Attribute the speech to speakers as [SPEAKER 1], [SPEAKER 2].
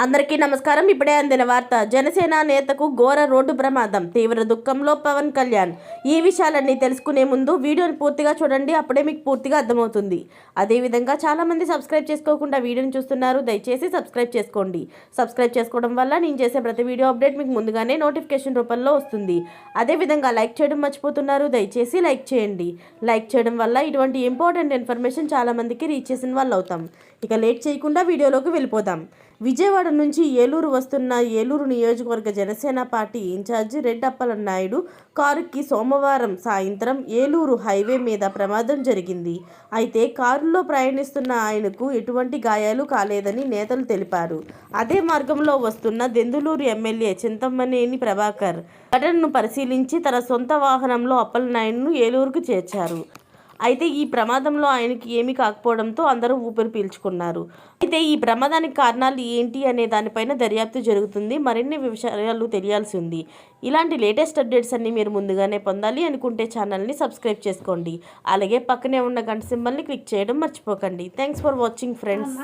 [SPEAKER 1] అందరికీ నమస్కారం. ఇప్పుడే అందిన వార్త. జనసేన నేతకు ఘోర రోడ్డు ప్రమాదం, తీవ్ర దుఃఖంలో పవన్ కళ్యాణ్. ఈ విషయాలన్నీ తెలుసుకునే ముందు వీడియోని పూర్తిగా చూడండి, అప్పుడే మీకు పూర్తిగా అర్థమవుతుంది. అదేవిధంగా చాలామంది సబ్స్క్రైబ్ చేసుకోకుండా వీడియోని చూస్తున్నారు, దయచేసి సబ్స్క్రైబ్ చేసుకోండి. సబ్స్క్రైబ్ చేసుకోవడం వల్ల నేను చేసే ప్రతి వీడియో అప్డేట్ మీకు ముందుగానే నోటిఫికేషన్ రూపంలో వస్తుంది. అదేవిధంగా లైక్ చేయడం మర్చిపోతున్నారు, దయచేసి లైక్ చేయండి. లైక్ చేయడం వల్ల ఇటువంటి ఇంపార్టెంట్ ఇన్ఫర్మేషన్ చాలామందికి రీచ్ చేసిన వాళ్ళు అవుతాం. ఇక లేట్ చేయకుండా వీడియోలోకి వెళ్ళిపోదాం. విజయవాడ నుంచి ఏలూరు వస్తున్న ఏలూరు నియోజకవర్గ జనసేన పార్టీ ఇన్ఛార్జి రెడ్డప్పలనాయుడు కారుకి సోమవారం సాయంత్రం ఏలూరు హైవే మీద ప్రమాదం జరిగింది. అయితే కారులో ప్రయాణిస్తున్న ఆయనకు ఎటువంటి గాయాలు కాలేదని నేతలు తెలిపారు. అదే మార్గంలో వస్తున్న దెందులూరు ఎమ్మెల్యే చింతమనేని ప్రభాకర్ ఘటనను పరిశీలించి తన సొంత వాహనంలో అప్పలనాయుడును ఏలూరుకు చేర్చారు. అయితే ఈ ప్రమాదంలో ఆయనకి ఏమీ కాకపోవడంతో అందరూ ఊపిరి పీల్చుకున్నారు. అయితే ఈ ప్రమాదానికి కారణాలు ఏంటి అనే దానిపైన దర్యాప్తు జరుగుతుంది. మరిన్ని విషయాలు తెలియాల్సి ఉంది. ఇలాంటి లేటెస్ట్ అప్డేట్స్ అన్ని మీరు ముందుగానే పొందాలి అనుకుంటే ఛానల్ని సబ్స్క్రైబ్ చేసుకోండి. అలాగే పక్కనే ఉన్న గంట సింబల్ని క్లిక్ చేయడం మర్చిపోకండి. Thanks for watching friends.